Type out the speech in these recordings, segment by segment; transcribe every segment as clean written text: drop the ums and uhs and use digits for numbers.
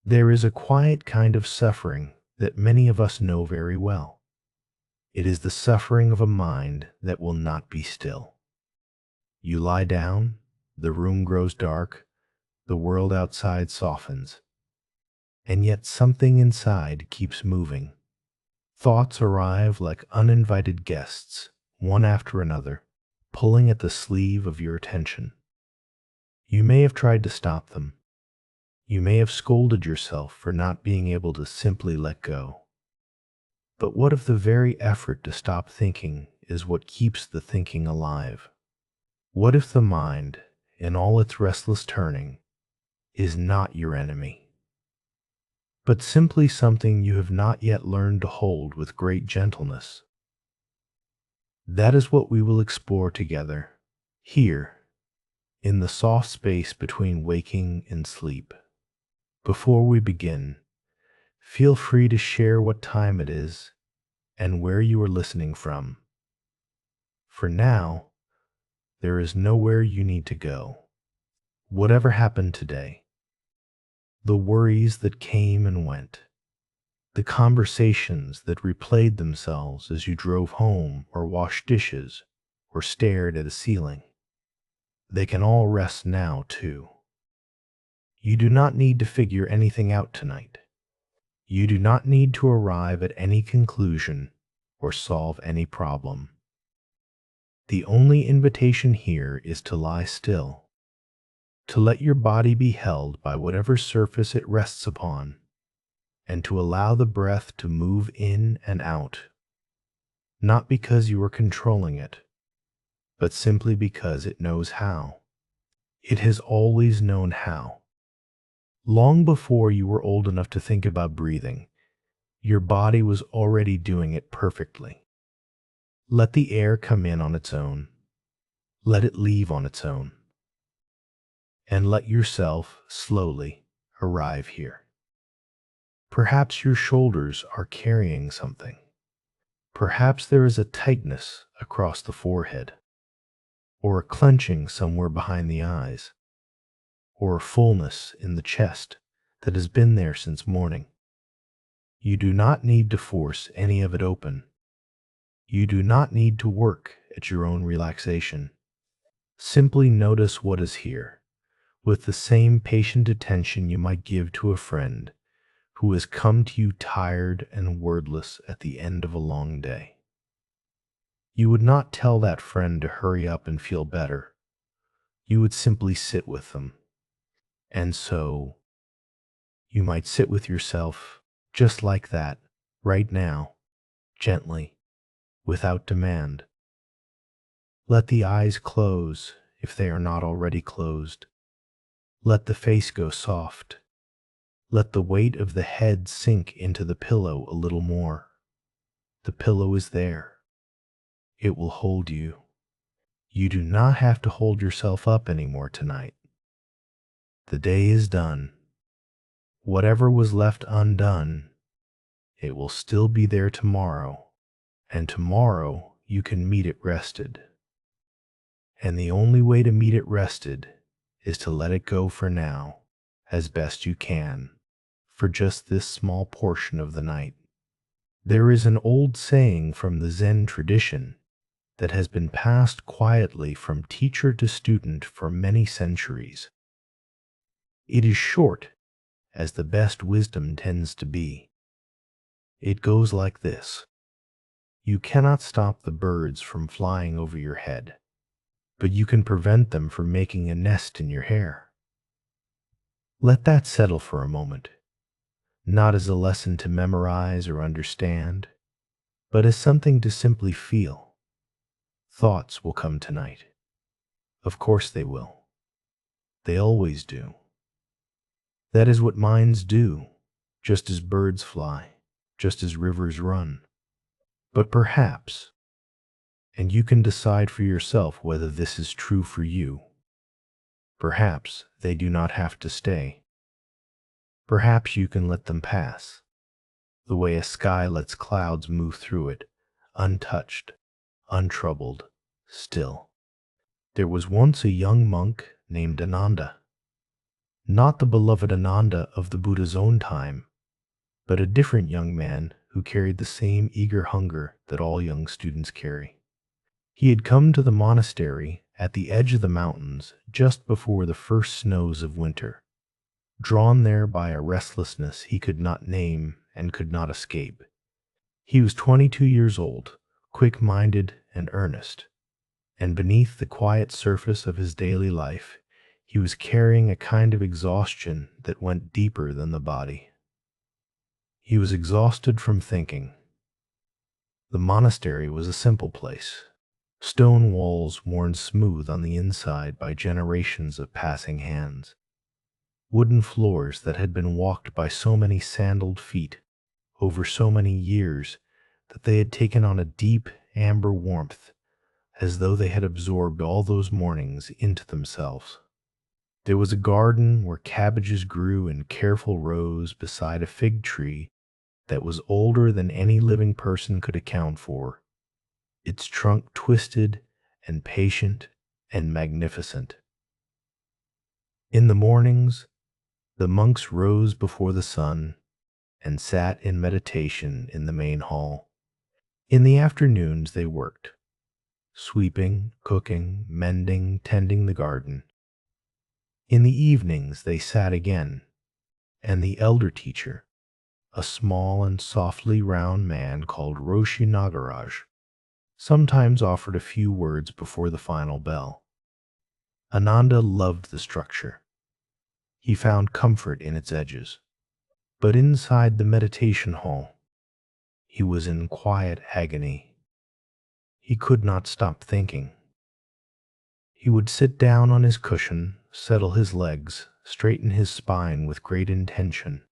There is a quiet kind of suffering that many of us know very well. It is the suffering of a mind that will not be still. You lie down, the room grows dark, the world outside softens, and yet something inside keeps moving. Thoughts arrive like uninvited guests, one after another, pulling at the sleeve of your attention. You may have tried to stop them. You may have scolded yourself for not being able to simply let go. But what if the very effort to stop thinking is what keeps the thinking alive? What if the mind, in all its restless turning, is not your enemy, but simply something you have not yet learned to hold with great gentleness? That is what we will explore together, here, in the soft space between waking and sleep. Before we begin, feel free to share what time it is and where you are listening from. For now, there is nowhere you need to go. Whatever happened today, the worries that came and went, the conversations that replayed themselves as you drove home or washed dishes or stared at a ceiling, they can all rest now too. You do not need to figure anything out tonight. You do not need to arrive at any conclusion or solve any problem. The only invitation here is to lie still, to let your body be held by whatever surface it rests upon, and to allow the breath to move in and out, not because you are controlling it, but simply because it knows how. It has always known how. Long before you were old enough to think about breathing, your body was already doing it perfectly. Let the air come in on its own. Let it leave on its own. And let yourself slowly arrive here. Perhaps your shoulders are carrying something. Perhaps there is a tightness across the forehead, or a clenching somewhere behind the eyes, or a fullness in the chest that has been there since morning. You do not need to force any of it open. You do not need to work at your own relaxation. Simply notice what is here, with the same patient attention you might give to a friend who has come to you tired and wordless at the end of a long day. You would not tell that friend to hurry up and feel better. You would simply sit with them. And so, you might sit with yourself just like that, right now, gently, without demand. Let the eyes close if they are not already closed. Let the face go soft. Let the weight of the head sink into the pillow a little more. The pillow is there. It will hold you. You do not have to hold yourself up anymore tonight. The day is done. Whatever was left undone, it will still be there tomorrow, and tomorrow you can meet it rested. And the only way to meet it rested is to let it go for now, as best you can, for just this small portion of the night. There is an old saying from the Zen tradition that has been passed quietly from teacher to student for many centuries. It is short, as the best wisdom tends to be. It goes like this: you cannot stop the birds from flying over your head, but you can prevent them from making a nest in your hair. Let that settle for a moment, not as a lesson to memorize or understand, but as something to simply feel. Thoughts will come tonight. Of course they will. They always do. That is what minds do, just as birds fly, just as rivers run. But perhaps, and you can decide for yourself whether this is true for you, perhaps they do not have to stay. Perhaps you can let them pass, the way a sky lets clouds move through it, untouched, untroubled, still. There was once a young monk named Ananda. Not the beloved Ananda of the Buddha's own time, but a different young man who carried the same eager hunger that all young students carry. He had come to the monastery at the edge of the mountains just before the first snows of winter, drawn there by a restlessness he could not name and could not escape. He was 22 years old, quick-minded and earnest, and beneath the quiet surface of his daily life, he was carrying a kind of exhaustion that went deeper than the body. He was exhausted from thinking. The monastery was a simple place. Stone walls worn smooth on the inside by generations of passing hands. Wooden floors that had been walked by so many sandaled feet over so many years that they had taken on a deep amber warmth, as though they had absorbed all those mornings into themselves. There was a garden where cabbages grew in careful rows beside a fig tree that was older than any living person could account for, its trunk twisted and patient and magnificent. In the mornings, the monks rose before the sun and sat in meditation in the main hall. In the afternoons they worked, sweeping, cooking, mending, tending the garden. In the evenings they sat again, and the elder teacher, a small and softly round man called Roshi Nagaraj, sometimes offered a few words before the final bell. Ananda loved the structure. He found comfort in its edges. But inside the meditation hall, he was in quiet agony. He could not stop thinking. He would sit down on his cushion, settle his legs, straighten his spine with great intention,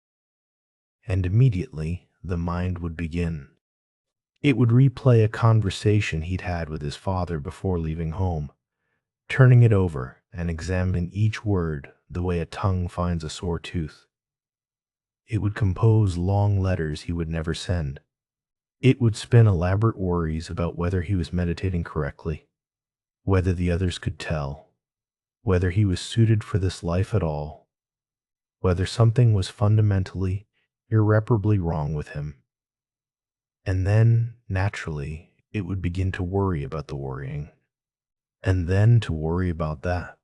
and immediately the mind would begin. It would replay a conversation he'd had with his father before leaving home, turning it over and examining each word the way a tongue finds a sore tooth. It would compose long letters he would never send. It would spin elaborate worries about whether he was meditating correctly, whether the others could tell, whether he was suited for this life at all, whether something was fundamentally, irreparably wrong with him. And then, naturally, it would begin to worry about the worrying, and then to worry about that.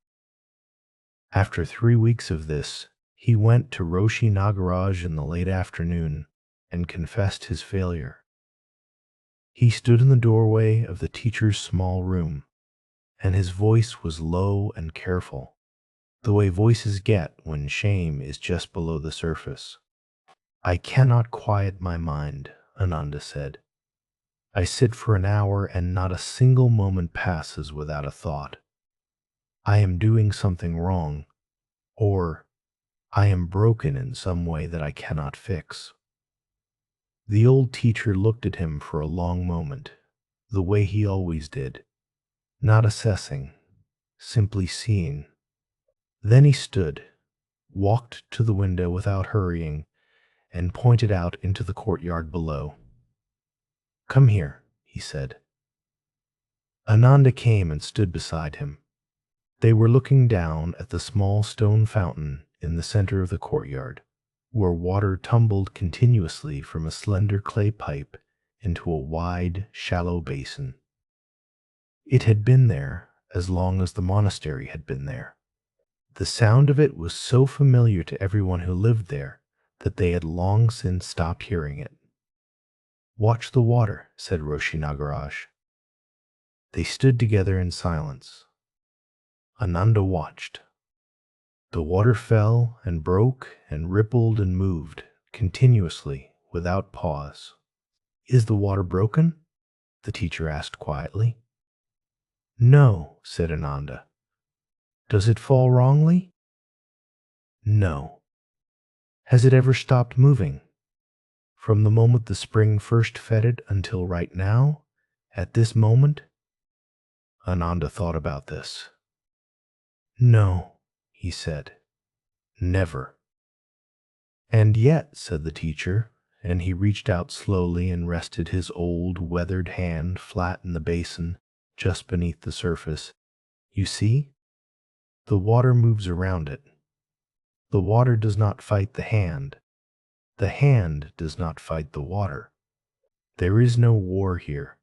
After 3 weeks of this, he went to Roshi Nagaraj in the late afternoon and confessed his failure. He stood in the doorway of the teacher's small room, and his voice was low and careful, the way voices get when shame is just below the surface. "I cannot quiet my mind," Ananda said. "I sit for an hour and not a single moment passes without a thought. I am doing something wrong, or I am broken in some way that I cannot fix." The old teacher looked at him for a long moment, the way he always did, not assessing, simply seeing. Then he stood, walked to the window without hurrying, and pointed out into the courtyard below. "Come here," he said. Ananda came and stood beside him. They were looking down at the small stone fountain in the center of the courtyard, where water tumbled continuously from a slender clay pipe into a wide, shallow basin. It had been there as long as the monastery had been there. The sound of it was so familiar to everyone who lived there that they had long since stopped hearing it. "Watch the water," said Roshi Nagaraj. They stood together in silence. Ananda watched. The water fell and broke and rippled and moved continuously without pause. "Is the water broken?" the teacher asked quietly. "No," said Ananda. "Does it fall wrongly?" "No." "Has it ever stopped moving? From the moment the spring first fed it until right now, at this moment?" Ananda thought about this. "No," he said. "Never." "And yet," said the teacher, and he reached out slowly and rested his old, weathered hand flat in the basin just beneath the surface. "You see? The water moves around it. The water does not fight the hand. The hand does not fight the water. There is no war here.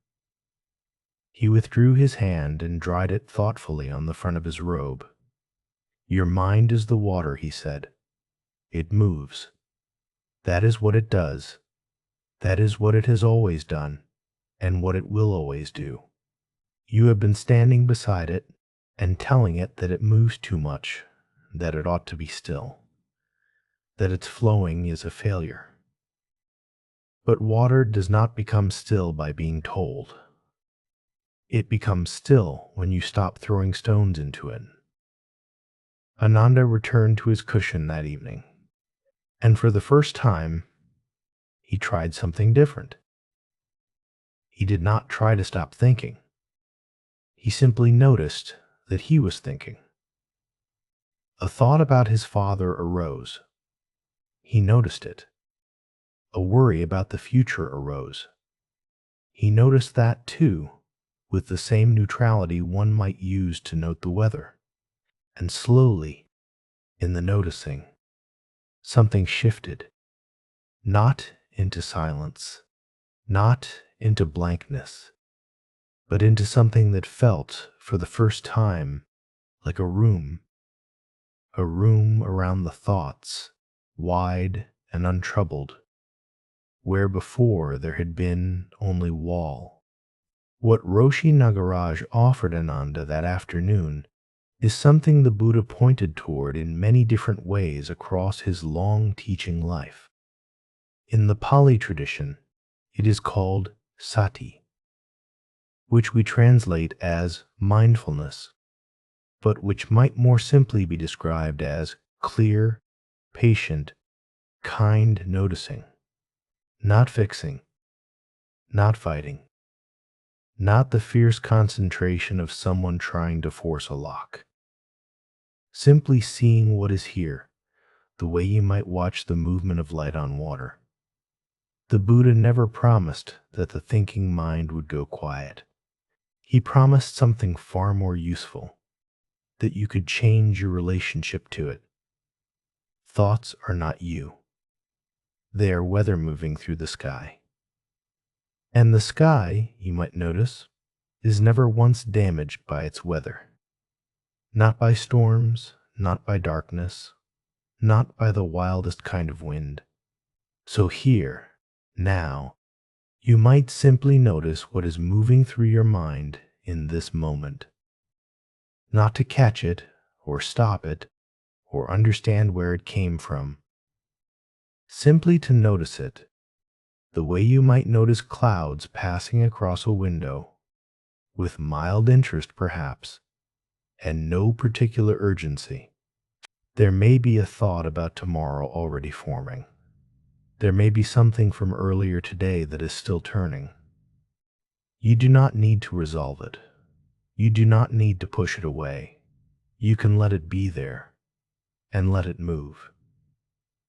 He withdrew his hand and dried it thoughtfully on the front of his robe. Your mind is the water, he said. It moves. That is what it does. That is what it has always done, and what it will always do. You have been standing beside it and telling it that it moves too much, that it ought to be still, that its flowing is a failure. But water does not become still by being told. It becomes still when you stop throwing stones into it. Ananda returned to his cushion that evening, and for the first time, he tried something different. He did not try to stop thinking. He simply noticed that he was thinking. A thought about his father arose. He noticed it. A worry about the future arose. He noticed that too, with the same neutrality one might use to note the weather. And slowly, in the noticing, something shifted, not into silence, not into blankness, but into something that felt, for the first time, like a room around the thoughts, wide and untroubled, where before there had been only wall. What Roshi Nagaraj offered Ananda that afternoon is something the Buddha pointed toward in many different ways across his long teaching life. In the Pali tradition, it is called sati, which we translate as mindfulness, but which might more simply be described as clear, patient, kind noticing, not fixing, not fighting, not the fierce concentration of someone trying to force a lock. Simply seeing what is here, the way you might watch the movement of light on water. The Buddha never promised that the thinking mind would go quiet. He promised something far more useful, that you could change your relationship to it. Thoughts are not you. They are weather moving through the sky. And the sky, you might notice, is never once damaged by its weather. Not by storms, not by darkness, not by the wildest kind of wind. So here, now, you might simply notice what is moving through your mind in this moment. Not to catch it, or stop it, or understand where it came from. Simply to notice it, the way you might notice clouds passing across a window, with mild interest perhaps, and no particular urgency. There may be a thought about tomorrow already forming. There may be something from earlier today that is still turning. You do not need to resolve it. You do not need to push it away. You can let it be there, and let it move.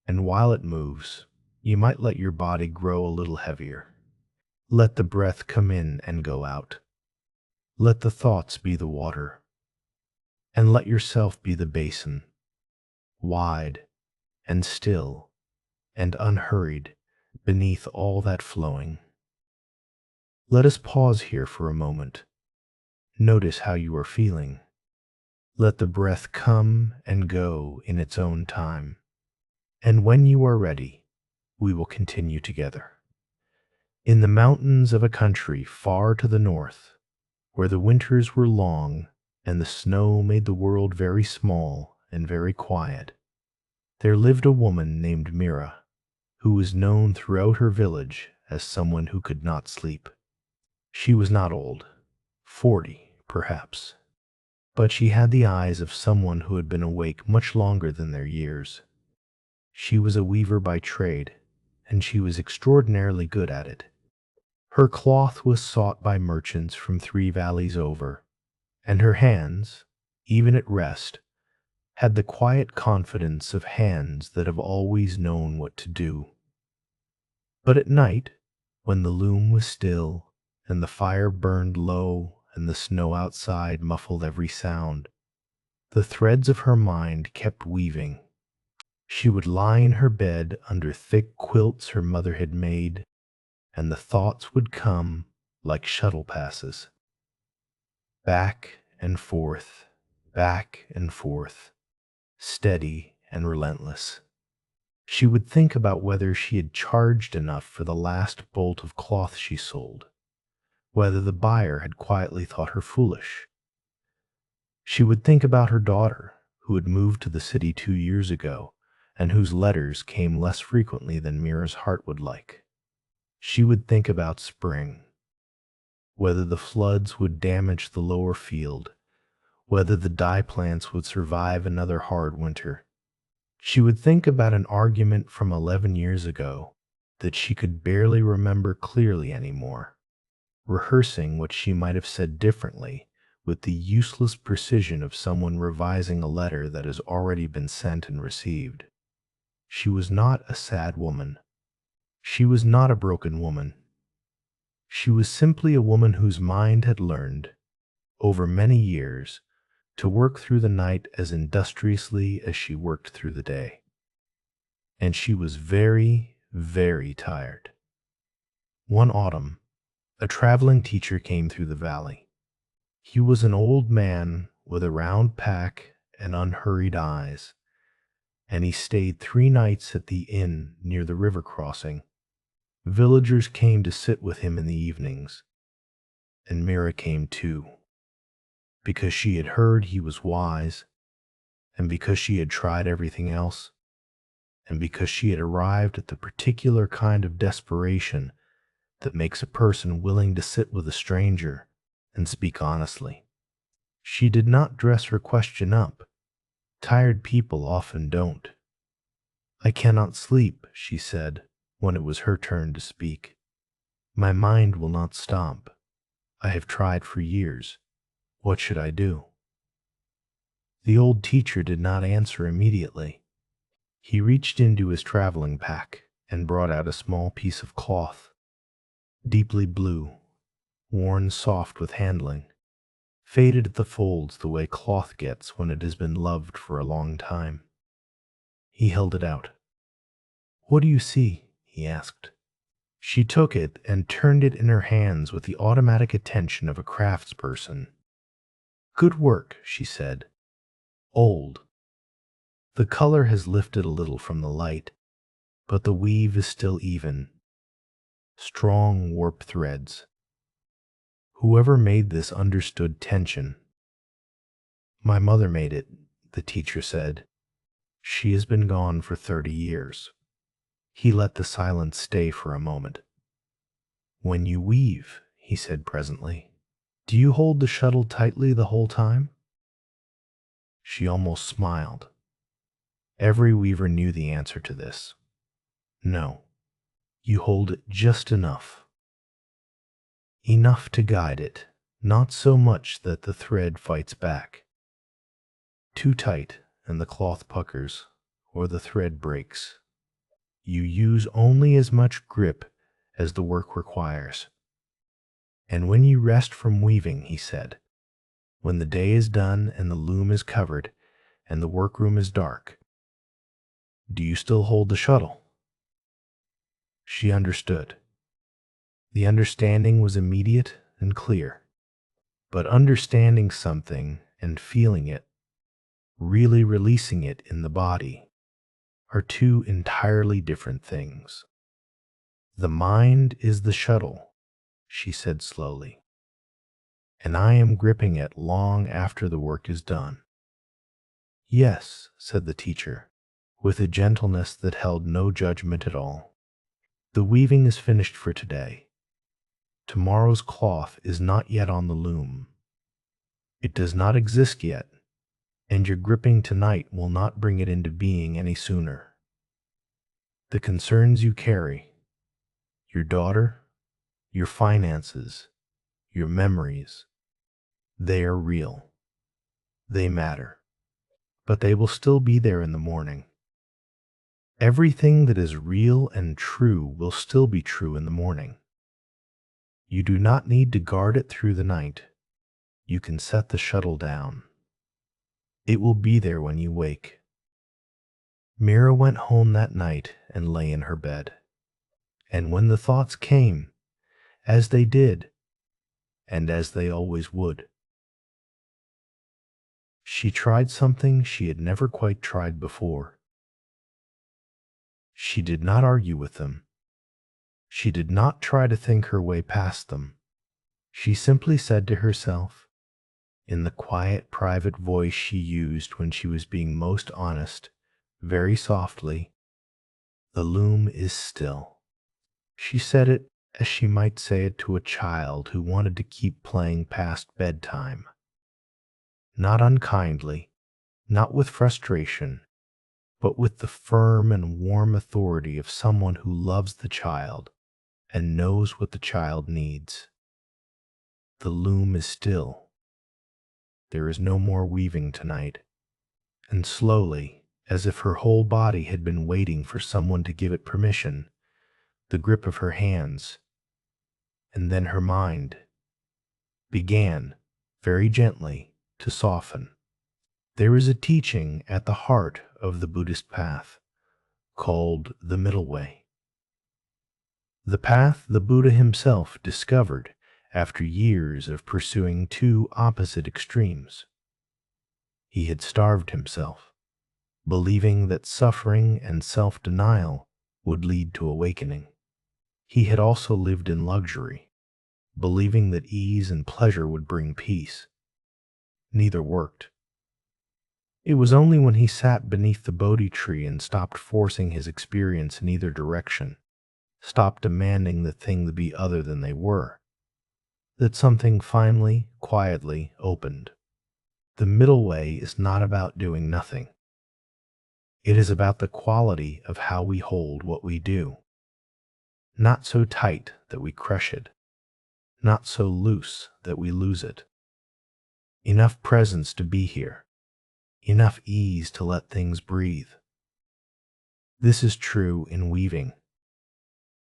And while it moves, you might let your body grow a little heavier. Let the breath come in and go out. Let the thoughts be the water, and let yourself be the basin, wide and still and unhurried beneath all that flowing. Let us pause here for a moment. Notice how you are feeling. Let the breath come and go in its own time. And when you are ready, we will continue together. In the mountains of a country far to the north, where the winters were long and the snow made the world very small and very quiet, there lived a woman named Mira, who was known throughout her village as someone who could not sleep. She was not old, 40 perhaps, but she had the eyes of someone who had been awake much longer than their years. She was a weaver by trade, and she was extraordinarily good at it. Her cloth was sought by merchants from 3 valleys over, and her hands, even at rest, had the quiet confidence of hands that have always known what to do. But at night, when the loom was still, and the fire burned low, and the snow outside muffled every sound, the threads of her mind kept weaving, She would lie in her bed under thick quilts her mother had made, and the thoughts would come like shuttle passes, back and forth, steady and relentless. She would think about whether she had charged enough for the last bolt of cloth she sold, whether the buyer had quietly thought her foolish. She would think about her daughter, who had moved to the city 2 years ago, and whose letters came less frequently than Mira's heart would like. She would think about spring, whether the floods would damage the lower field, whether the dye plants would survive another hard winter. She would think about an argument from 11 years ago that she could barely remember clearly anymore, rehearsing what she might have said differently with the useless precision of someone revising a letter that has already been sent and received. She was not a sad woman. She was not a broken woman. She was simply a woman whose mind had learned, over many years, to work through the night as industriously as she worked through the day. And she was very, very tired. One autumn, a traveling teacher came through the valley. He was an old man with a round pack and unhurried eyes, and he stayed 3 nights at the inn near the river crossing. Villagers came to sit with him in the evenings, and Mira came too, because she had heard he was wise, and because she had tried everything else, and because she had arrived at the particular kind of desperation that makes a person willing to sit with a stranger and speak honestly. She did not dress her question up. Tired people often don't. "I cannot sleep," she said, when it was her turn to speak. "My mind will not stop. I have tried for years. What should I do?" The old teacher did not answer immediately. He reached into his traveling pack and brought out a small piece of cloth, deeply blue, worn soft with handling, faded at the folds the way cloth gets when it has been loved for a long time. He held it out. "What do you see?" he asked. She took it and turned it in her hands with the automatic attention of a craftsperson. "Good work," she said. "Old. The color has lifted a little from the light, but the weave is still even. Strong warp threads. Whoever made this understood tension." "My mother made it," the teacher said. "She has been gone for 30 years. He let the silence stay for a moment. "When you weave," he said presently, "do you hold the shuttle tightly the whole time?" She almost smiled. Every weaver knew the answer to this. No. You hold it just enough. Enough to guide it, not so much that the thread fights back. Too tight and the cloth puckers, or the thread breaks. You use only as much grip as the work requires. And when you rest from weaving," he said, "when the day is done and the loom is covered and the workroom is dark, do you still hold the shuttle?" She understood. The understanding was immediate and clear. But understanding something and feeling it, really releasing it in the body, are two entirely different things. "The mind is the shuttle," she said slowly, "and I am gripping it long after the work is done." "Yes," said the teacher, with a gentleness that held no judgment at all. "The weaving is finished for today. Tomorrow's cloth is not yet on the loom. It does not exist yet, and your gripping tonight will not bring it into being any sooner. The concerns you carry, your daughter, your finances, your memories, they are real. They matter, but they will still be there in the morning. Everything that is real and true will still be true in the morning. You do not need to guard it through the night. You can set the shuttle down. It will be there when you wake." Mira went home that night and lay in her bed. And when the thoughts came, as they did, and as they always would, she tried something she had never quite tried before. She did not argue with them. She did not try to think her way past them. She simply said to herself, in the quiet, private voice she used when she was being most honest, very softly, "The loom is still." She said it as she might say it to a child who wanted to keep playing past bedtime. Not unkindly, not with frustration, but with the firm and warm authority of someone who loves the child and knows what the child needs. The loom is still. There is no more weaving tonight. And slowly, as if her whole body had been waiting for someone to give it permission, the grip of her hands, and then her mind, began, very gently, to soften. There is a teaching at the heart of the Buddhist path, called the middle way. The path the Buddha himself discovered after years of pursuing two opposite extremes. He had starved himself, believing that suffering and self-denial would lead to awakening. He had also lived in luxury, believing that ease and pleasure would bring peace. Neither worked. It was only when he sat beneath the Bodhi tree and stopped forcing his experience in either direction, stopped demanding the thing to be other than they were, that something finally, quietly opened. The middle way is not about doing nothing. It is about the quality of how we hold what we do. Not so tight that we crush it, not so loose that we lose it. Enough presence to be here, enough ease to let things breathe. This is true in weaving.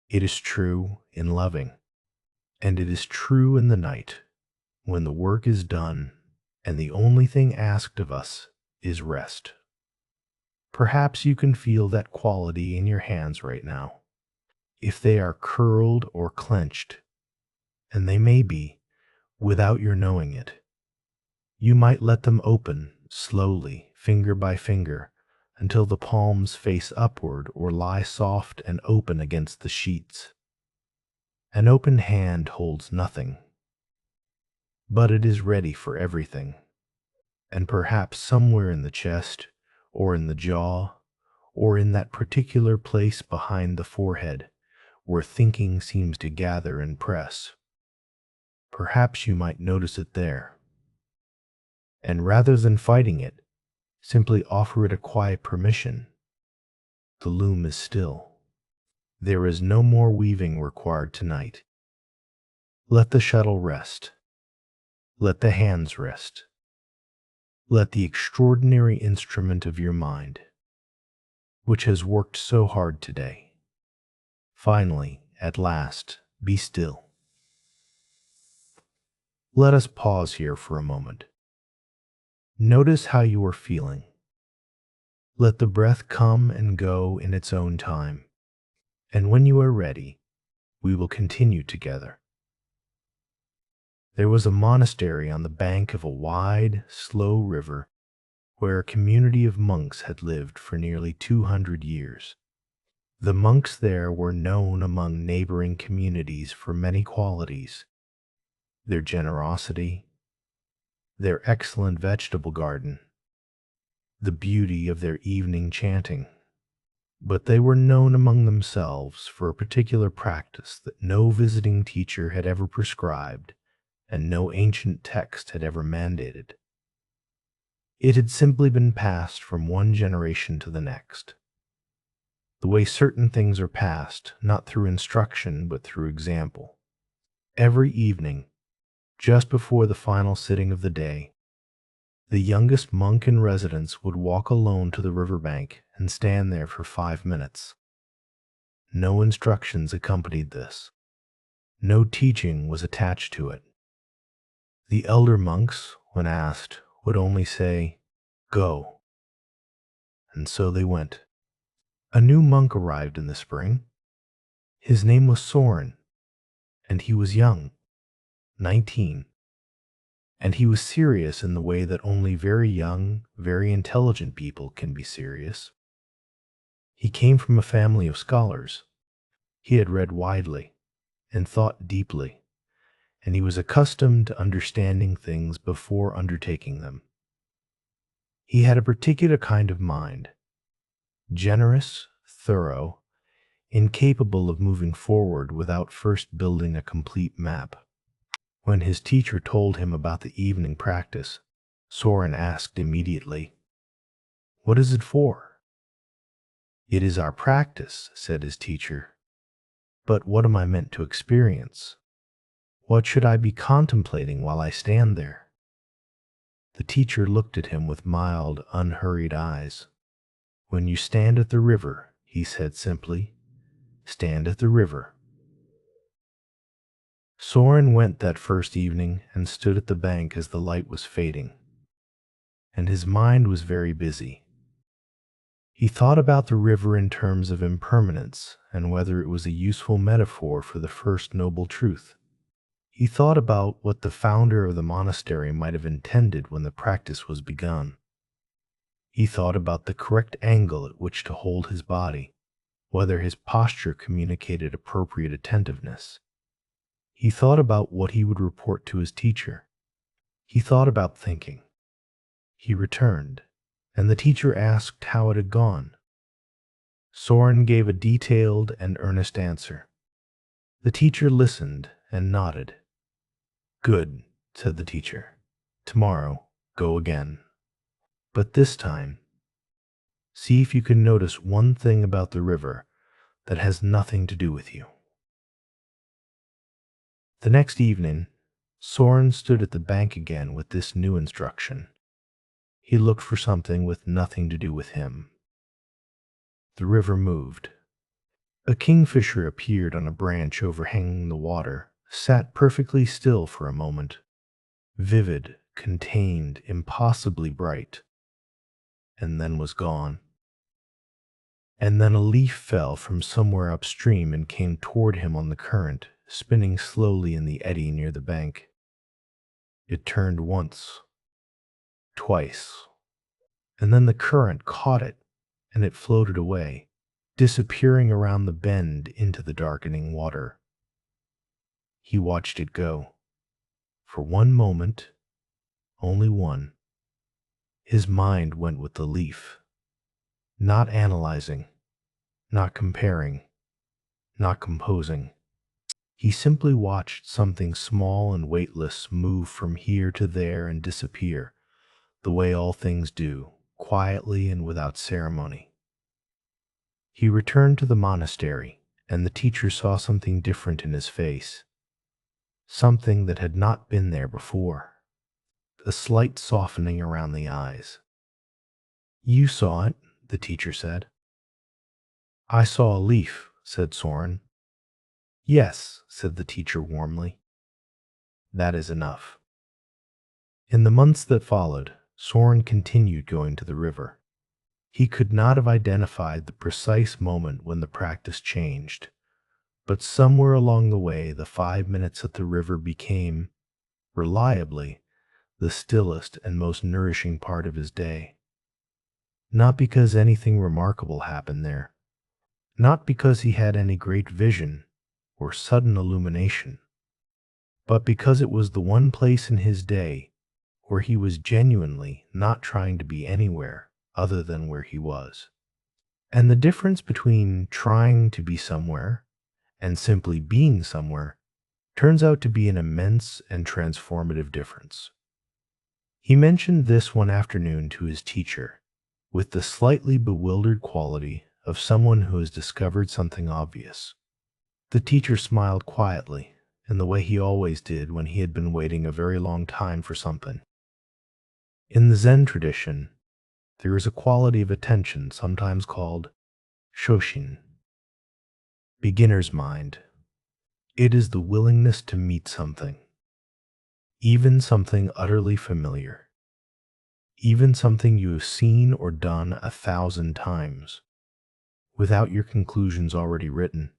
It is true in loving. And it is true in the night, when the work is done and the only thing asked of us is rest. Perhaps you can feel that quality in your hands right now. If they are curled or clenched, and they may be, without your knowing it, you might let them open slowly, finger by finger, until the palms face upward or lie soft and open against the sheets. An open hand holds nothing, but it is ready for everything. And perhaps somewhere in the chest, or in the jaw, or in that particular place behind the forehead, where thinking seems to gather and press, perhaps you might notice it there. And rather than fighting it, simply offer it a quiet permission. The loom is still. There is no more weaving required tonight. Let the shuttle rest. Let the hands rest. Let the extraordinary instrument of your mind, which has worked so hard today, finally, at last, be still. Let us pause here for a moment. Notice how you are feeling. Let the breath come and go in its own time, and when you are ready, we will continue together. There was a monastery on the bank of a wide, slow river where a community of monks had lived for nearly 200 years. The monks there were known among neighboring communities for many qualities: their generosity, their excellent vegetable garden, the beauty of their evening chanting. But they were known among themselves for a particular practice that no visiting teacher had ever prescribed and no ancient text had ever mandated. It had simply been passed from one generation to the next. The way certain things are passed, not through instruction but through example. Every evening, just before the final sitting of the day, the youngest monk in residence would walk alone to the riverbank and stand there for 5 minutes. No instructions accompanied this. No teaching was attached to it. The elder monks, when asked, would only say, "Go." And so they went. A new monk arrived in the spring. His name was Soren, and he was young, 19, and he was serious in the way that only very young, very intelligent people can be serious. He came from a family of scholars. He had read widely and thought deeply, and he was accustomed to understanding things before undertaking them. He had a particular kind of mind, generous, thorough, incapable of moving forward without first building a complete map. When his teacher told him about the evening practice, Soren asked immediately, "What is it for?" "It is our practice," said his teacher. "But what am I meant to experience? What should I be contemplating while I stand there?" The teacher looked at him with mild, unhurried eyes. "When you stand at the river," he said simply, "stand at the river." Soren went that first evening and stood at the bank as the light was fading, and his mind was very busy. He thought about the river in terms of impermanence and whether it was a useful metaphor for the first noble truth. He thought about what the founder of the monastery might have intended when the practice was begun. He thought about the correct angle at which to hold his body, whether his posture communicated appropriate attentiveness. He thought about what he would report to his teacher. He thought about thinking. He returned, and the teacher asked how it had gone. Soren gave a detailed and earnest answer. The teacher listened and nodded. "Good," said the teacher. "Tomorrow, go again. But this time, see if you can notice one thing about the river that has nothing to do with you." The next evening, Soren stood at the bank again with this new instruction. He looked for something with nothing to do with him. The river moved. A kingfisher appeared on a branch overhanging the water, sat perfectly still for a moment, vivid, contained, impossibly bright, and then was gone. And then a leaf fell from somewhere upstream and came toward him on the current, spinning slowly in the eddy near the bank. It turned once, twice, and then the current caught it, and it floated away, disappearing around the bend into the darkening water. He watched it go. For one moment, only one, his mind went with the leaf, not analyzing, not comparing, not composing. He simply watched something small and weightless move from here to there and disappear, the way all things do, quietly and without ceremony. He returned to the monastery, and the teacher saw something different in his face, something that had not been there before, a slight softening around the eyes. "You saw it," the teacher said. "I saw a leaf," said Soren. "Yes," said the teacher warmly. "That is enough." In the months that followed, Soren continued going to the river. He could not have identified the precise moment when the practice changed, but somewhere along the way the 5 minutes at the river became, reliably, the stillest and most nourishing part of his day. Not because anything remarkable happened there, not because he had any great vision or sudden illumination, but because it was the one place in his day where he was genuinely not trying to be anywhere other than where he was. And the difference between trying to be somewhere and simply being somewhere turns out to be an immense and transformative difference. He mentioned this one afternoon to his teacher, with the slightly bewildered quality of someone who has discovered something obvious. The teacher smiled quietly, in the way he always did when he had been waiting a very long time for something. In the Zen tradition, there is a quality of attention sometimes called shoshin, beginner's mind. It is the willingness to meet something, even something utterly familiar, even something you have seen or done 1,000 times, without your conclusions already written,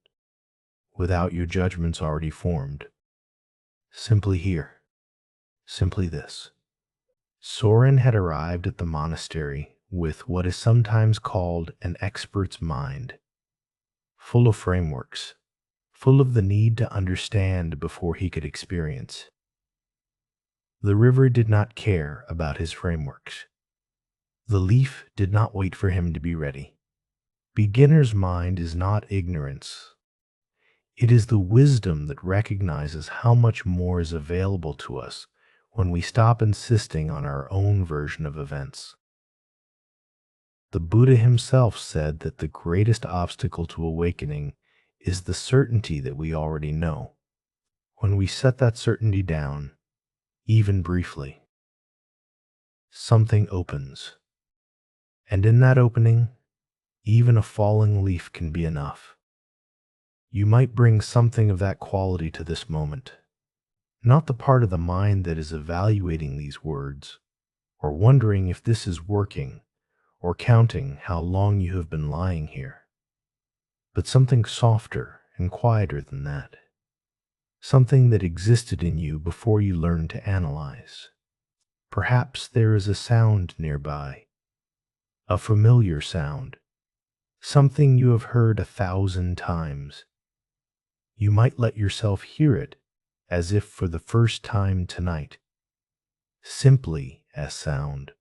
without your judgments already formed. Simply here, simply this. Soren had arrived at the monastery with what is sometimes called an expert's mind, full of frameworks, full of the need to understand before he could experience. The river did not care about his frameworks. The leaf did not wait for him to be ready. Beginner's mind is not ignorance. It is the wisdom that recognizes how much more is available to us when we stop insisting on our own version of events. The Buddha himself said that the greatest obstacle to awakening is the certainty that we already know. When we set that certainty down, even briefly, something opens. And in that opening, even a falling leaf can be enough. You might bring something of that quality to this moment, not the part of the mind that is evaluating these words, or wondering if this is working, or counting how long you have been lying here, but something softer and quieter than that, something that existed in you before you learned to analyze. Perhaps there is a sound nearby, a familiar sound, something you have heard 1,000 times. You might let yourself hear it as if for the first time tonight, simply as sound,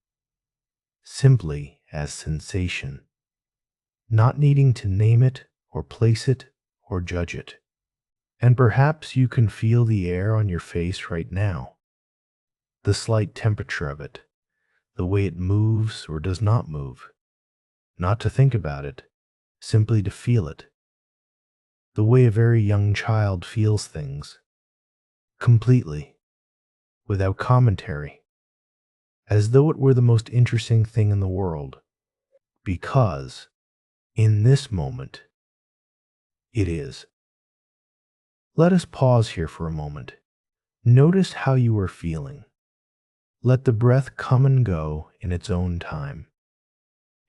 simply as sensation, not needing to name it or place it or judge it. And perhaps you can feel the air on your face right now, the slight temperature of it, the way it moves or does not move, not to think about it, simply to feel it, the way a very young child feels things, completely, without commentary, as though it were the most interesting thing in the world, because, in this moment, it is. Let us pause here for a moment. Notice how you are feeling. Let the breath come and go in its own time.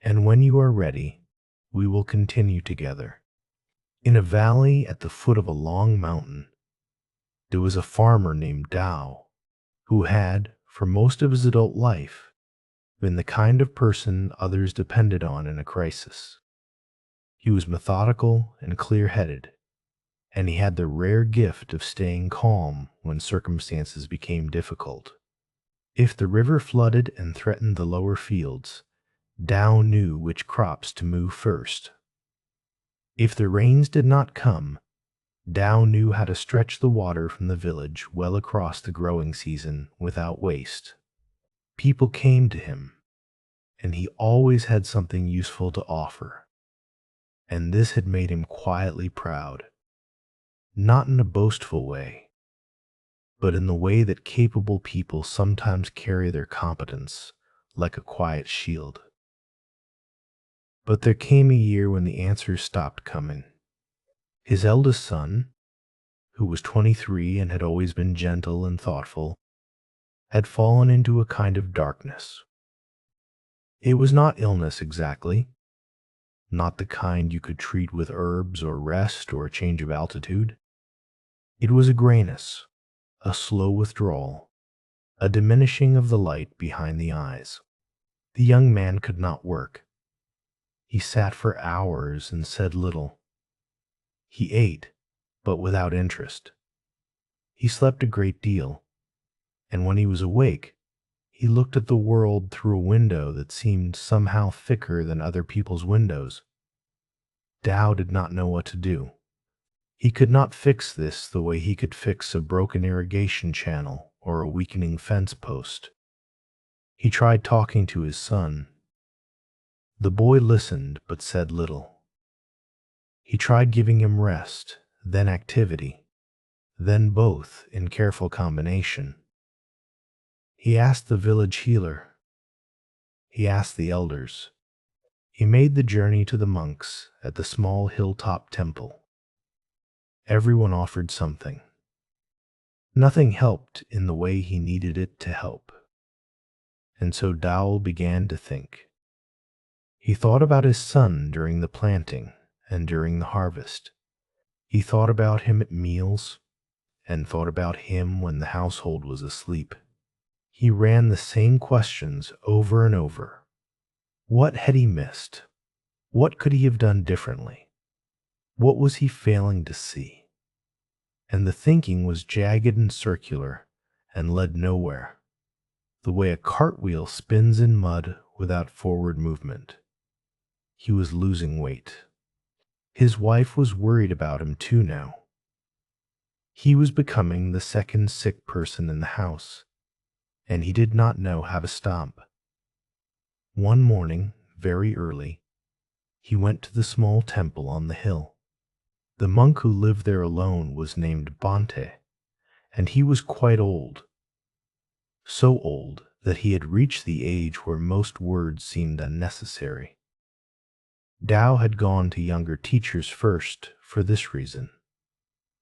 And when you are ready, we will continue together. In a valley at the foot of a long mountain, there was a farmer named Tao, who had, for most of his adult life, been the kind of person others depended on in a crisis. He was methodical and clear-headed, and he had the rare gift of staying calm when circumstances became difficult. If the river flooded and threatened the lower fields, Tao knew which crops to move first. If the rains did not come, Tao knew how to stretch the water from the village well across the growing season without waste. People came to him, and he always had something useful to offer. And this had made him quietly proud, not in a boastful way, but in the way that capable people sometimes carry their competence like a quiet shield. But there came a year when the answers stopped coming. His eldest son, who was 23 and had always been gentle and thoughtful, had fallen into a kind of darkness. It was not illness exactly, not the kind you could treat with herbs or rest or a change of altitude. It was a grayness, a slow withdrawal, a diminishing of the light behind the eyes. The young man could not work. He sat for hours and said little. He ate, but without interest. He slept a great deal, and when he was awake, he looked at the world through a window that seemed somehow thicker than other people's windows. Tao did not know what to do. He could not fix this the way he could fix a broken irrigation channel or a weakening fence post. He tried talking to his son. The boy listened but said little. He tried giving him rest, then activity, then both in careful combination. He asked the village healer. He asked the elders. He made the journey to the monks at the small hilltop temple. Everyone offered something. Nothing helped in the way he needed it to help. And so Tao began to think. He thought about his son during the planting, and during the harvest. He thought about him at meals and thought about him when the household was asleep. He ran the same questions over and over. What had he missed? What could he have done differently? What was he failing to see? And the thinking was jagged and circular and led nowhere, the way a cartwheel spins in mud without forward movement. He was losing weight. His wife was worried about him too now. He was becoming the second sick person in the house, and he did not know how to stop. One morning, very early, he went to the small temple on the hill. The monk who lived there alone was named Bhante, and he was quite old, so old that he had reached the age where most words seemed unnecessary. Tao had gone to younger teachers first for this reason.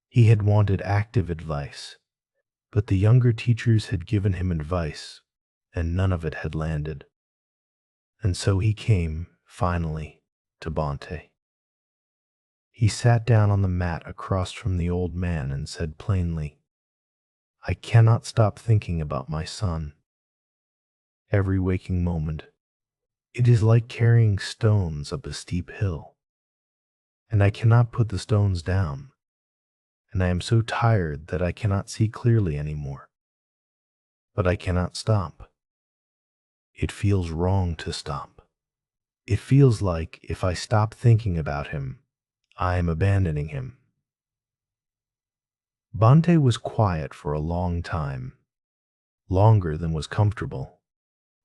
He had wanted active advice, but the younger teachers had given him advice, and none of it had landed. And so he came, finally, to Bhante. He sat down on the mat across from the old man and said plainly, "I cannot stop thinking about my son. Every waking moment, it is like carrying stones up a steep hill, and I cannot put the stones down, and I am so tired that I cannot see clearly anymore. But I cannot stop. It feels wrong to stop. It feels like if I stop thinking about him, I am abandoning him." Bhante was quiet for a long time, longer than was comfortable,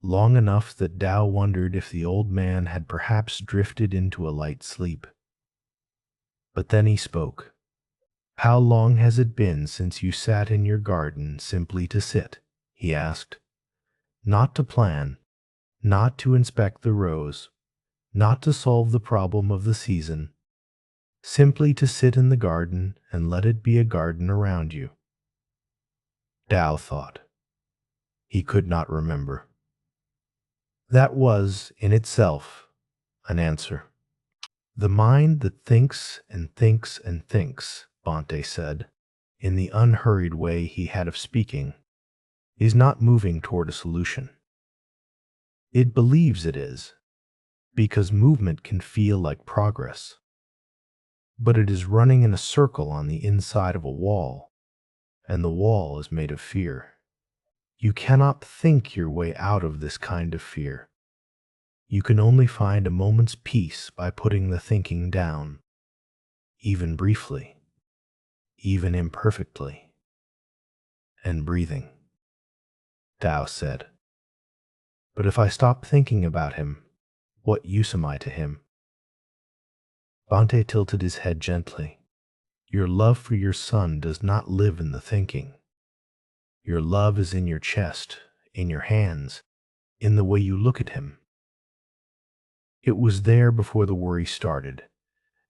long enough that Tao wondered if the old man had perhaps drifted into a light sleep. But then he spoke. "How long has it been since you sat in your garden simply to sit?" he asked. "Not to plan, not to inspect the rose, not to solve the problem of the season, simply to sit in the garden and let it be a garden around you." Tao thought. He could not remember. That was, in itself, an answer. "The mind that thinks and thinks and thinks," Bhante said, in the unhurried way he had of speaking, "is not moving toward a solution. It believes it is, because movement can feel like progress. But it is running in a circle on the inside of a wall, and the wall is made of fear. You cannot think your way out of this kind of fear. You can only find a moment's peace by putting the thinking down, even briefly, even imperfectly, and breathing." Tao said. "But if I stop thinking about him, what use am I to him?" Bhante tilted his head gently. "Your love for your son does not live in the thinking. Your love is in your chest, in your hands, in the way you look at him. It was there before the worry started,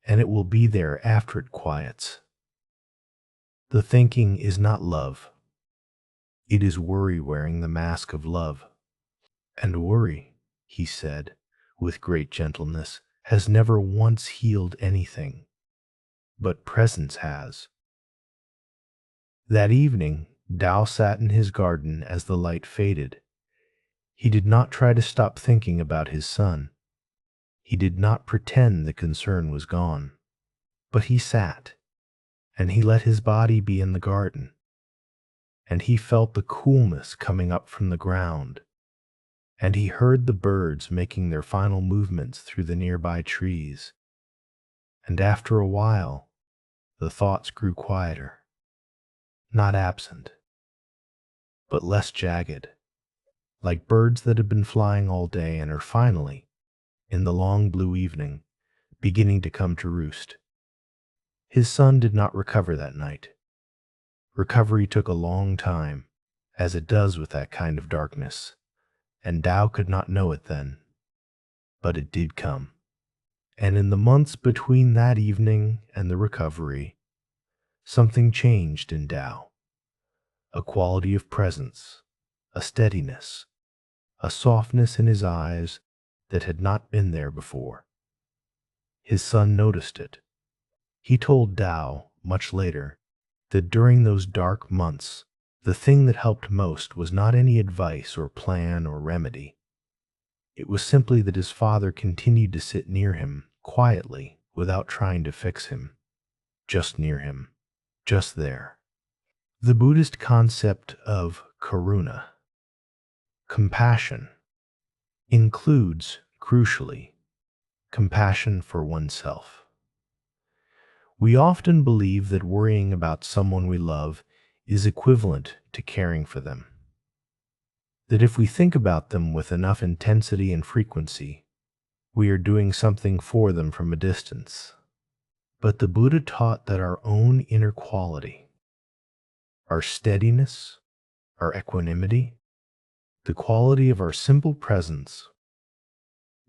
and it will be there after it quiets. The thinking is not love. It is worry wearing the mask of love. And worry," he said, with great gentleness, "has never once healed anything, but presence has." That evening, Tao sat in his garden as the light faded. He did not try to stop thinking about his son. He did not pretend the concern was gone. But he sat, and he let his body be in the garden, and he felt the coolness coming up from the ground, and he heard the birds making their final movements through the nearby trees. And after a while, the thoughts grew quieter, not absent, but less jagged, like birds that have been flying all day and are finally, in the long blue evening, beginning to come to roost. His son did not recover that night. Recovery took a long time, as it does with that kind of darkness, and Tao could not know it then. But it did come. And in the months between that evening and the recovery, something changed in Tao. A quality of presence, a steadiness, a softness in his eyes that had not been there before. His son noticed it. He told Tao, much later, that during those dark months, the thing that helped most was not any advice or plan or remedy. It was simply that his father continued to sit near him, quietly, without trying to fix him. Just near him. Just there. The Buddhist concept of karuna, compassion, includes, crucially, compassion for oneself. We often believe that worrying about someone we love is equivalent to caring for them. That if we think about them with enough intensity and frequency, we are doing something for them from a distance. But the Buddha taught that our own inner quality, our steadiness, our equanimity, the quality of our simple presence,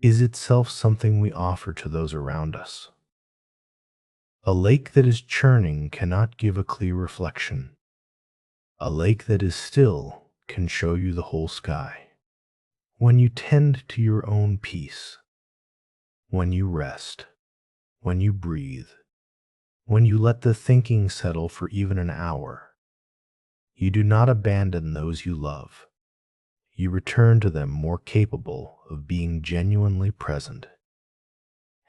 is itself something we offer to those around us. A lake that is churning cannot give a clear reflection. A lake that is still can show you the whole sky. When you tend to your own peace, when you rest, when you breathe, when you let the thinking settle for even an hour, you do not abandon those you love. You return to them more capable of being genuinely present.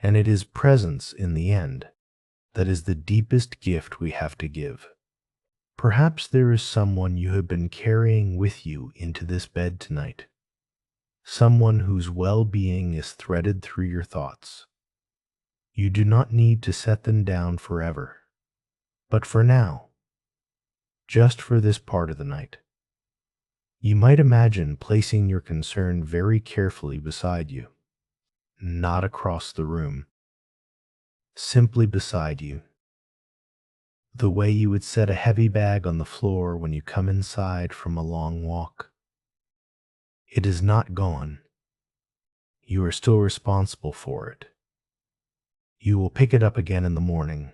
And it is presence, in the end, that is the deepest gift we have to give. Perhaps there is someone you have been carrying with you into this bed tonight, someone whose well-being is threaded through your thoughts. You do not need to set them down forever, but for now, just for this part of the night. You might imagine placing your concern very carefully beside you, not across the room, simply beside you, the way you would set a heavy bag on the floor when you come inside from a long walk. It is not gone. You are still responsible for it. You will pick it up again in the morning,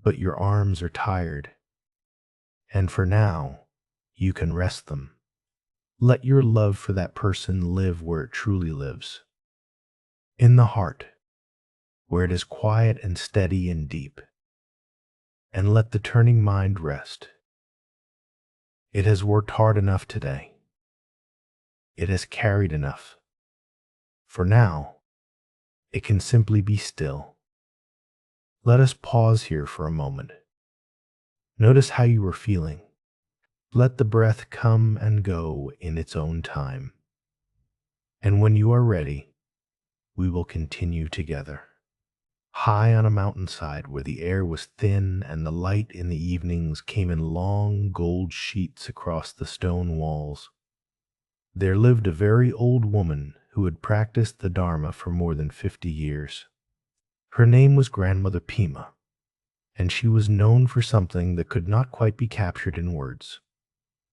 but your arms are tired, and for now, you can rest them. Let your love for that person live where it truly lives, in the heart, where it is quiet and steady and deep, and let the turning mind rest. It has worked hard enough today. It has carried enough. For now, it can simply be still. Let us pause here for a moment. Notice how you are feeling. Let the breath come and go in its own time. And when you are ready, we will continue together. High on a mountainside where the air was thin and the light in the evenings came in long gold sheets across the stone walls, there lived a very old woman who had practiced the dharma for more than 50 years. Her name was Grandmother Pema, and she was known for something that could not quite be captured in words,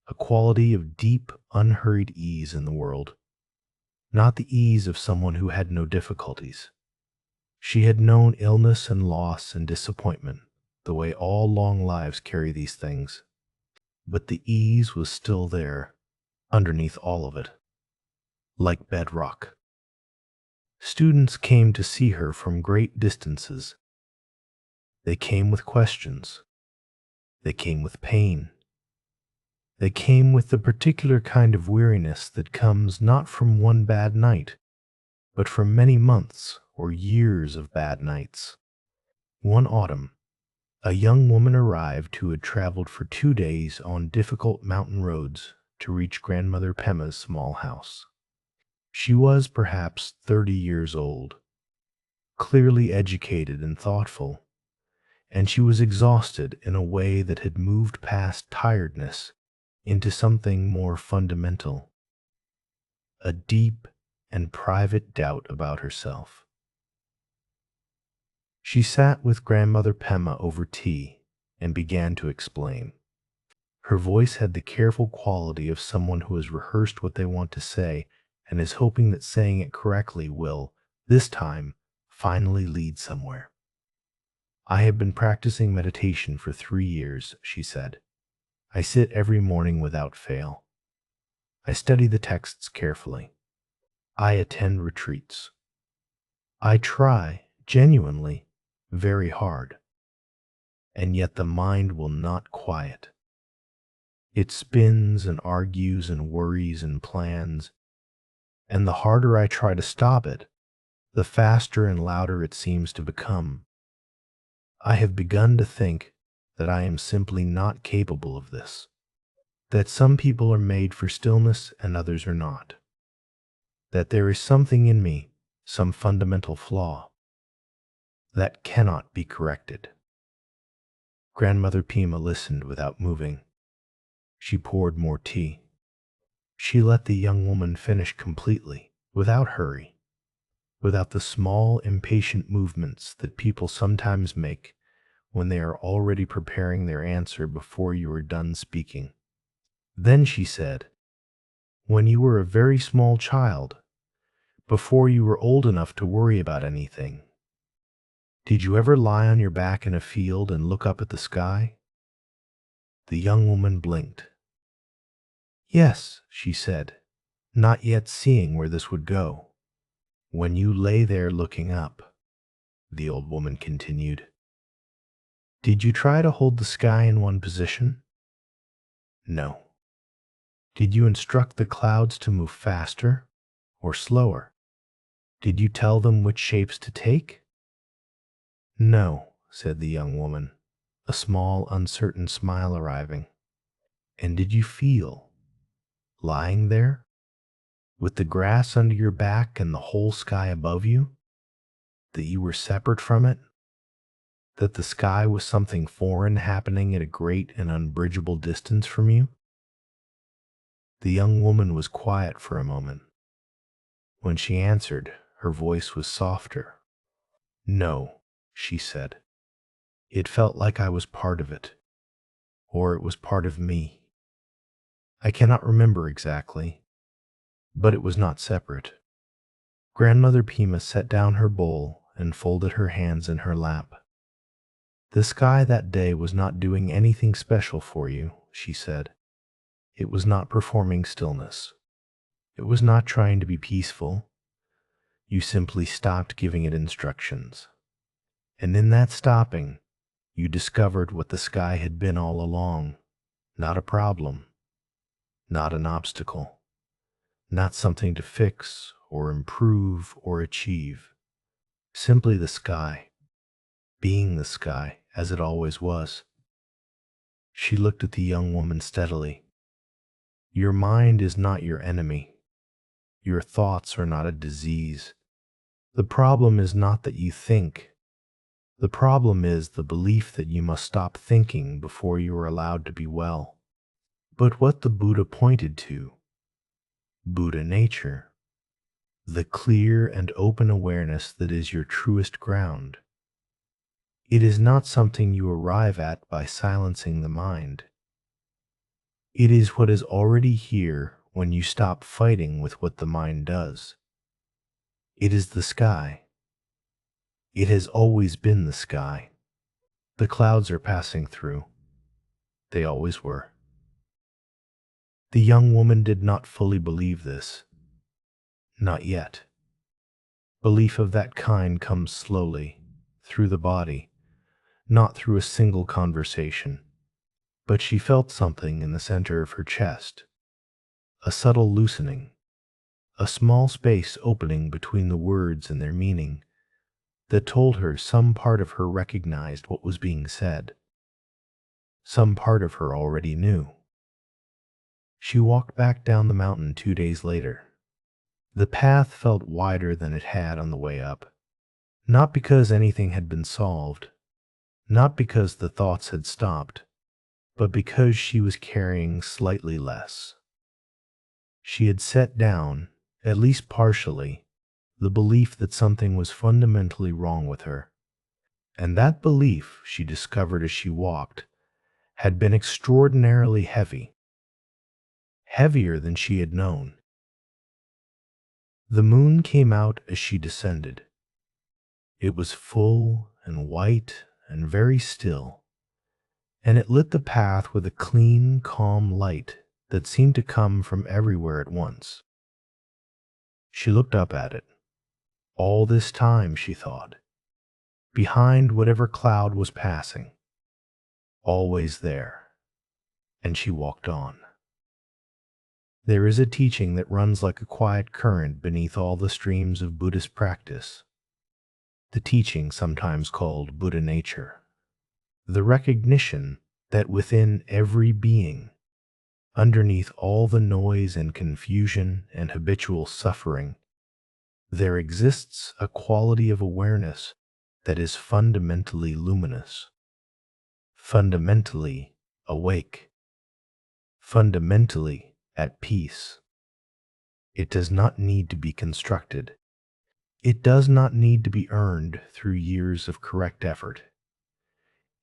a quality of deep, unhurried ease in the world, not the ease of someone who had no difficulties. She had known illness and loss and disappointment, the way all long lives carry these things, but the ease was still there, underneath all of it, like bedrock. Students came to see her from great distances. They came with questions. They came with pain. They came with the particular kind of weariness that comes not from one bad night, but from many months or years of bad nights. One autumn, a young woman arrived who had traveled for 2 days on difficult mountain roads to reach Grandmother Pema's small house. She was perhaps 30 years old, clearly educated and thoughtful, and she was exhausted in a way that had moved past tiredness into something more fundamental, a deep and private doubt about herself. She sat with Grandmother Pema over tea and began to explain. Her voice had the careful quality of someone who has rehearsed what they want to say and is hoping that saying it correctly will, this time, finally lead somewhere. I have been practicing meditation for 3 years, she said. I sit every morning without fail. I study the texts carefully. I attend retreats. I try genuinely, very hard. And yet the mind will not quiet. It spins and argues and worries and plans, and the harder I try to stop it, the faster and louder it seems to become. I have begun to think that I am simply not capable of this, that some people are made for stillness and others are not, that there is something in me, some fundamental flaw, that cannot be corrected. Grandmother Pima listened without moving. She poured more tea. She let the young woman finish completely, without hurry, without the small, impatient movements that people sometimes make when they are already preparing their answer before you are done speaking. Then she said, "When you were a very small child, before you were old enough to worry about anything, did you ever lie on your back in a field and look up at the sky?" The young woman blinked. "Yes," she said, not yet seeing where this would go. "When you lay there looking up," the old woman continued, "did you try to hold the sky in one position?" "No." "Did you instruct the clouds to move faster or slower? Did you tell them which shapes to take?" "No," said the young woman, a small, uncertain smile arriving. "And did you feel, lying there, with the grass under your back and the whole sky above you, that you were separate from it, that the sky was something foreign happening at a great and unbridgeable distance from you?" The young woman was quiet for a moment. When she answered, her voice was softer. "No," she said. "It felt like I was part of it, or it was part of me. I cannot remember exactly, but it was not separate." Grandmother Pima set down her bowl and folded her hands in her lap. "The sky that day was not doing anything special for you," she said. "It was not performing stillness. It was not trying to be peaceful. You simply stopped giving it instructions. And in that stopping, you discovered what the sky had been all along. Not a problem, not an obstacle, not something to fix or improve or achieve. Simply the sky, being the sky as it always was." She looked at the young woman steadily. "Your mind is not your enemy. Your thoughts are not a disease. The problem is not that you think. The problem is the belief that you must stop thinking before you are allowed to be well." But what the Buddha pointed to, Buddha nature, the clear and open awareness that is your truest ground, it is not something you arrive at by silencing the mind. It is what is already here when you stop fighting with what the mind does. It is the sky. It has always been the sky. The clouds are passing through. They always were. The young woman did not fully believe this. Not yet. Belief of that kind comes slowly, through the body, not through a single conversation. But she felt something in the center of her chest, a subtle loosening, a small space opening between the words and their meaning, that told her some part of her recognized what was being said. Some part of her already knew. She walked back down the mountain 2 days later. The path felt wider than it had on the way up, not because anything had been solved, not because the thoughts had stopped, but because she was carrying slightly less. She had set down, at least partially, the belief that something was fundamentally wrong with her. And that belief, she discovered as she walked, had been extraordinarily heavy, heavier than she had known. The moon came out as she descended. It was full and white and very still, and it lit the path with a clean, calm light that seemed to come from everywhere at once. She looked up at it. All this time, she thought, behind whatever cloud was passing, always there, and she walked on. There is a teaching that runs like a quiet current beneath all the streams of Buddhist practice, the teaching sometimes called Buddha nature, the recognition that within every being, underneath all the noise and confusion and habitual suffering, there exists a quality of awareness that is fundamentally luminous, fundamentally awake, fundamentally at peace. It does not need to be constructed. It does not need to be earned through years of correct effort.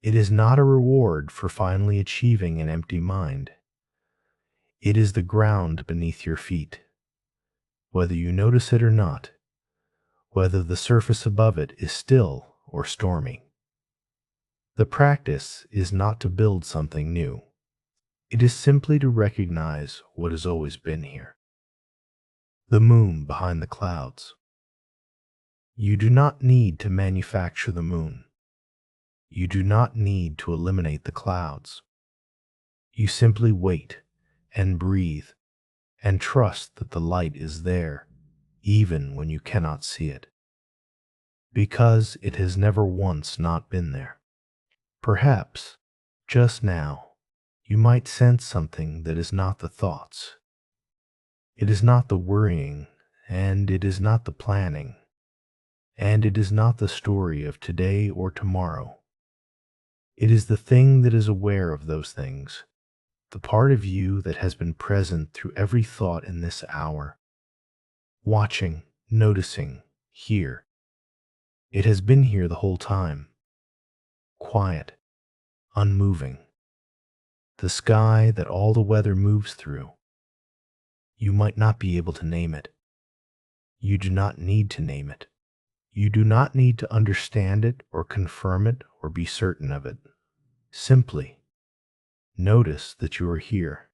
It is not a reward for finally achieving an empty mind. It is the ground beneath your feet, whether you notice it or not, whether the surface above it is still or stormy. The practice is not to build something new. It is simply to recognize what has always been here. The moon behind the clouds. You do not need to manufacture the moon. You do not need to eliminate the clouds. You simply wait and breathe and trust that the light is there, even when you cannot see it, because it has never once not been there. Perhaps, just now, you might sense something that is not the thoughts. It is not the worrying, and it is not the planning, and it is not the story of today or tomorrow. It is the thing that is aware of those things, the part of you that has been present through every thought in this hour, watching, noticing, here. It has been here the whole time, quiet, unmoving, the sky that all the weather moves through. You might not be able to name it. You do not need to name it. You do not need to understand it or confirm it or be certain of it. Simply notice that you are here,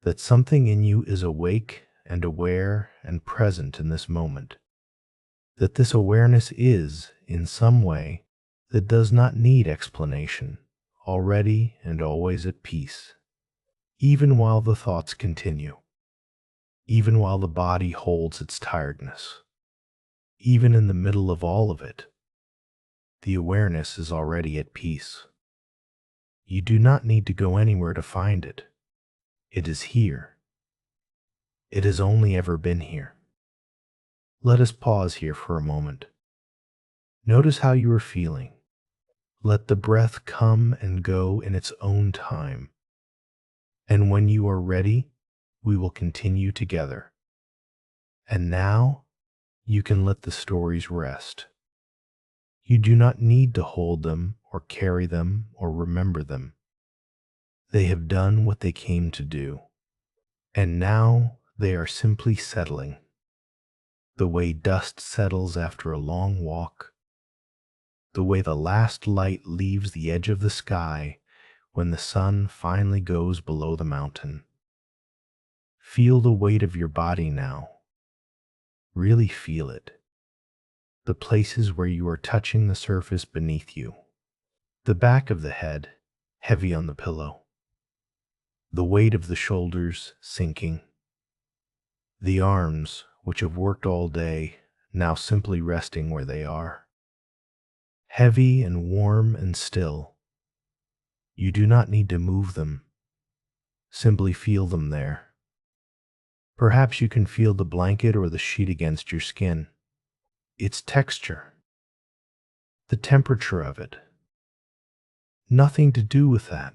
that something in you is awake and aware and present in this moment, that this awareness is, in some way, that does not need explanation, already and always at peace, even while the thoughts continue, even while the body holds its tiredness, even in the middle of all of it, the awareness is already at peace. You do not need to go anywhere to find it. It is here. It has only ever been here. Let us pause here for a moment. Notice how you are feeling. Let the breath come and go in its own time. And when you are ready, we will continue together. And now, you can let the stories rest. You do not need to hold them or carry them or remember them. They have done what they came to do. And now they are simply settling, the way dust settles after a long walk, the way the last light leaves the edge of the sky when the sun finally goes below the mountain. Feel the weight of your body now. Really feel it. The places where you are touching the surface beneath you. The back of the head, heavy on the pillow. The weight of the shoulders sinking. The arms, which have worked all day, now simply resting where they are. Heavy and warm and still. You do not need to move them. Simply feel them there. Perhaps you can feel the blanket or the sheet against your skin. Its texture. The temperature of it. Nothing to do with that.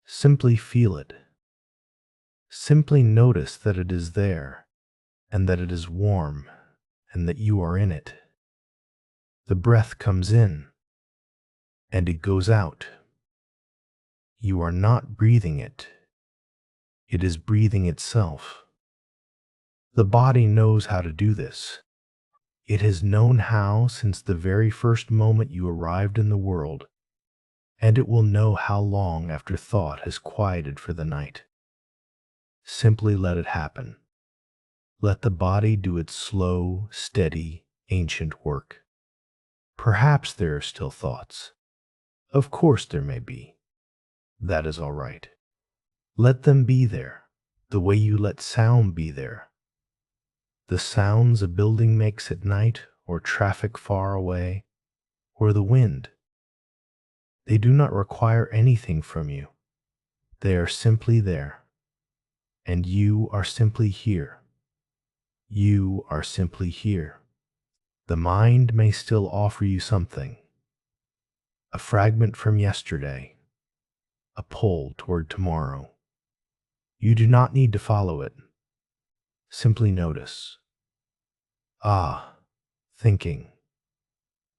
Simply feel it. Simply notice that it is there, and that it is warm, and that you are in it. The breath comes in, and it goes out. You are not breathing it. It is breathing itself. The body knows how to do this. It has known how since the very first moment you arrived in the world, and it will know how long after thought has quieted for the night. Simply let it happen. Let the body do its slow, steady, ancient work. Perhaps there are still thoughts. Of course there may be. That is all right. Let them be there, the way you let sound be there. The sounds a building makes at night, or traffic far away, or the wind. They do not require anything from you. They are simply there. And you are simply here. You are simply here. The mind may still offer you something. A fragment from yesterday. A pull toward tomorrow. You do not need to follow it. Simply notice. Ah, thinking.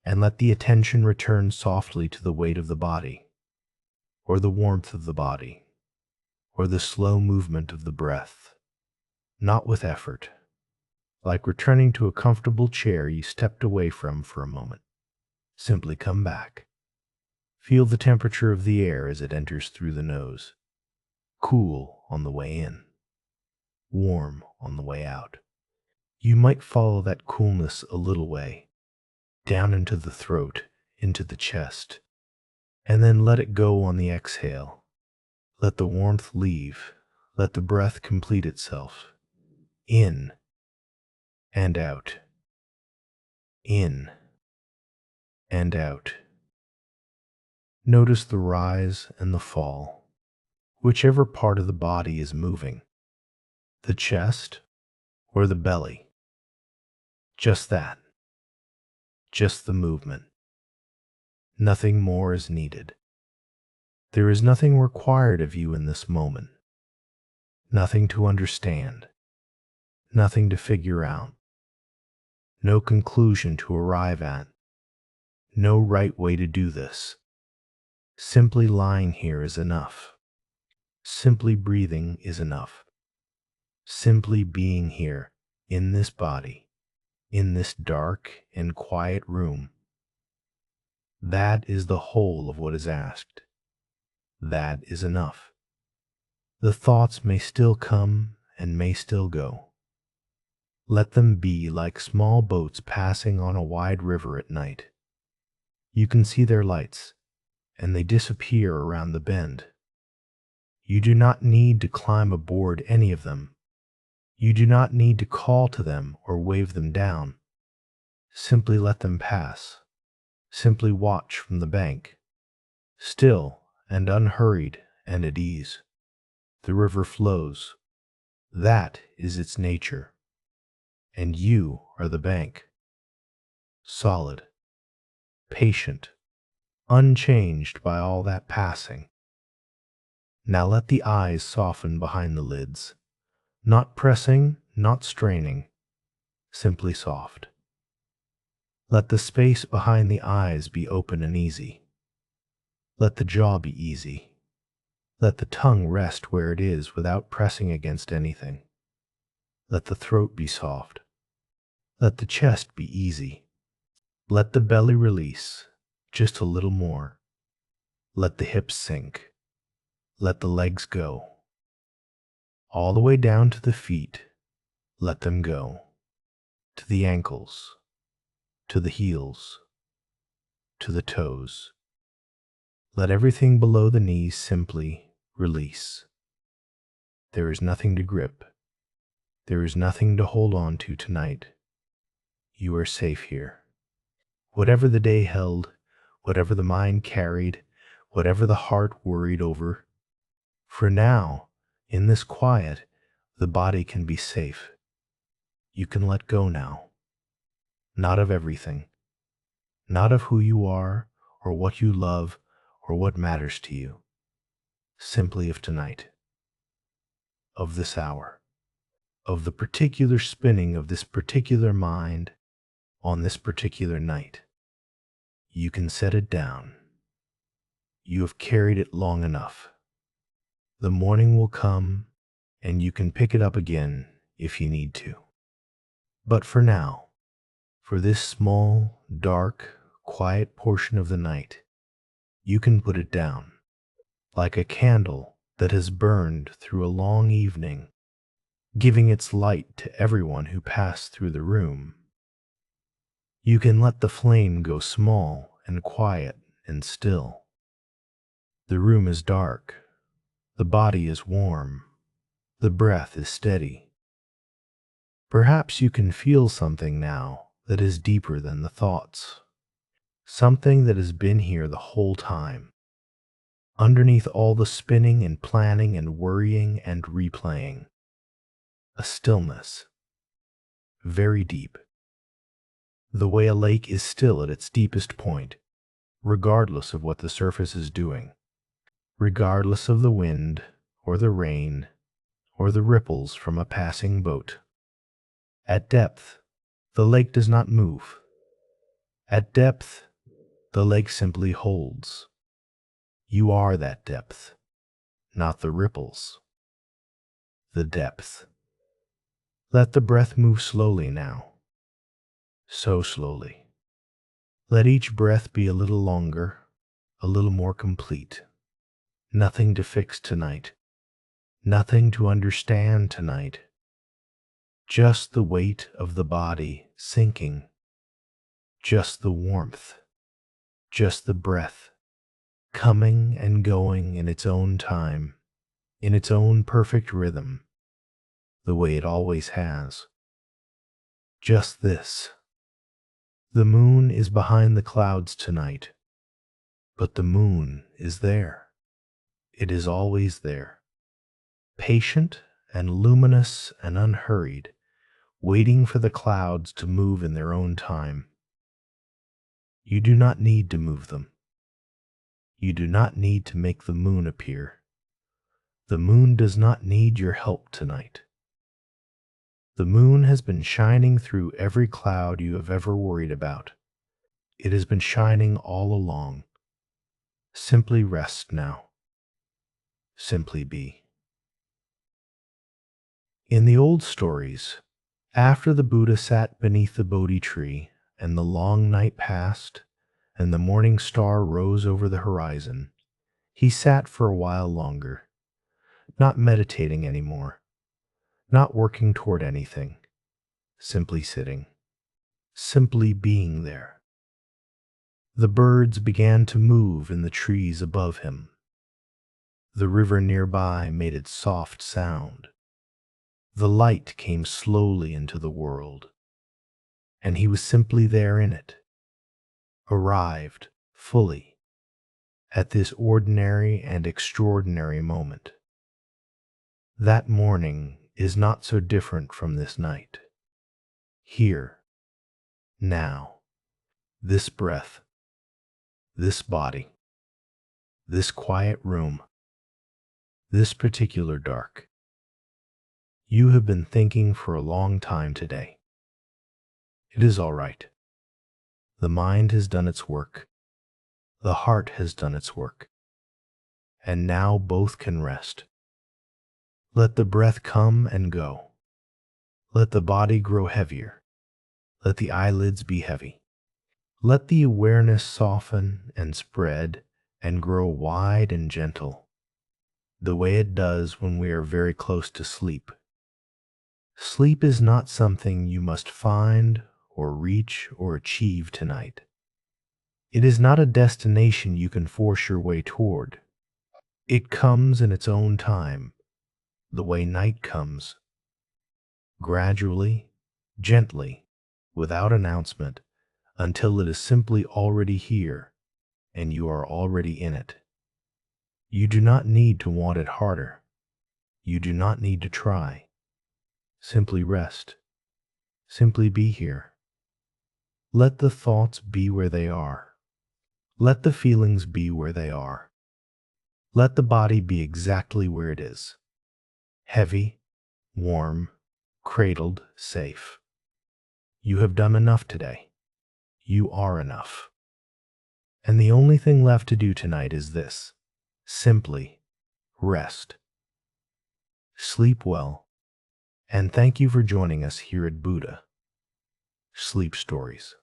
And let the attention return softly to the weight of the body, or the warmth of the body, or the slow movement of the breath. Not with effort. Like returning to a comfortable chair you stepped away from for a moment. Simply come back. Feel the temperature of the air as it enters through the nose. Cool on the way in. Warm on the way out. You might follow that coolness a little way, down into the throat, into the chest, and then let it go on the exhale. Let the warmth leave. Let the breath complete itself. In and out. In and out. Notice the rise and the fall, whichever part of the body is moving, the chest or the belly. Just that. Just the movement. Nothing more is needed. There is nothing required of you in this moment. Nothing to understand. Nothing to figure out. No conclusion to arrive at. No right way to do this. Simply lying here is enough. Simply breathing is enough. Simply being here, in this body, in this dark and quiet room. That is the whole of what is asked. That is enough. The thoughts may still come and may still go. Let them be like small boats passing on a wide river at night. You can see their lights, and they disappear around the bend. You do not need to climb aboard any of them. You do not need to call to them or wave them down. Simply let them pass. Simply watch from the bank, still and unhurried and at ease. The river flows. That is its nature. And you are the bank. Solid, patient, unchanged by all that passing. Now let the eyes soften behind the lids. Not pressing, not straining, simply soft. Let the space behind the eyes be open and easy. Let the jaw be easy. Let the tongue rest where it is without pressing against anything. Let the throat be soft. Let the chest be easy. Let the belly release, just a little more. Let the hips sink. Let the legs go. All the way down to the feet, let them go. To the ankles, to the heels, to the toes. Let everything below the knees simply release. There is nothing to grip. There is nothing to hold on to tonight. You are safe here. Whatever the day held, whatever the mind carried, whatever the heart worried over, for now, in this quiet, the body can be safe. You can let go now. Not of everything. Not of who you are, or what you love, or what matters to you. Simply of tonight. Of this hour. Of the particular spinning of this particular mind on this particular night. You can set it down. You have carried it long enough. The morning will come, and you can pick it up again if you need to. But for now, for this small, dark, quiet portion of the night, you can put it down, like a candle that has burned through a long evening, giving its light to everyone who passed through the room. You can let the flame go small and quiet and still. The room is dark. The body is warm. The breath is steady. Perhaps you can feel something now that is deeper than the thoughts. Something that has been here the whole time. Underneath all the spinning and planning and worrying and replaying. A stillness. Very deep. The way a lake is still at its deepest point, regardless of what the surface is doing. Regardless of the wind, or the rain, or the ripples from a passing boat. At depth, the lake does not move. At depth, the lake simply holds. You are that depth, not the ripples. The depth. Let the breath move slowly now. So slowly. Let each breath be a little longer, a little more complete. Nothing to fix tonight. Nothing to understand tonight. Just the weight of the body sinking. Just the warmth. Just the breath, coming and going in its own time, in its own perfect rhythm, the way it always has. Just this. The moon is behind the clouds tonight, but the moon is there. It is always there, patient and luminous and unhurried, waiting for the clouds to move in their own time. You do not need to move them. You do not need to make the moon appear. The moon does not need your help tonight. The moon has been shining through every cloud you have ever worried about. It has been shining all along. Simply rest now. Simply be. In the old stories, after the Buddha sat beneath the Bodhi tree and the long night passed and the morning star rose over the horizon, he sat for a while longer, not meditating anymore, not working toward anything, simply sitting, simply being there. The birds began to move in the trees above him. The river nearby made its soft sound. The light came slowly into the world, and he was simply there in it, arrived fully at this ordinary and extraordinary moment. That morning is not so different from this night. Here, now, this breath, this body, this quiet room, this particular dark. You have been thinking for a long time today. It is all right. The mind has done its work. The heart has done its work. And now both can rest. Let the breath come and go. Let the body grow heavier. Let the eyelids be heavy. Let the awareness soften and spread and grow wide and gentle, the way it does when we are very close to sleep. Sleep is not something you must find or reach or achieve tonight. It is not a destination you can force your way toward. It comes in its own time, the way night comes. Gradually, gently, without announcement, until it is simply already here and you are already in it. You do not need to want it harder. You do not need to try. Simply rest. Simply be here. Let the thoughts be where they are. Let the feelings be where they are. Let the body be exactly where it is. Heavy, warm, cradled, safe. You have done enough today. You are enough. And the only thing left to do tonight is this. Simply rest. Sleep well. And thank you for joining us here at Buddha Sleep Stories.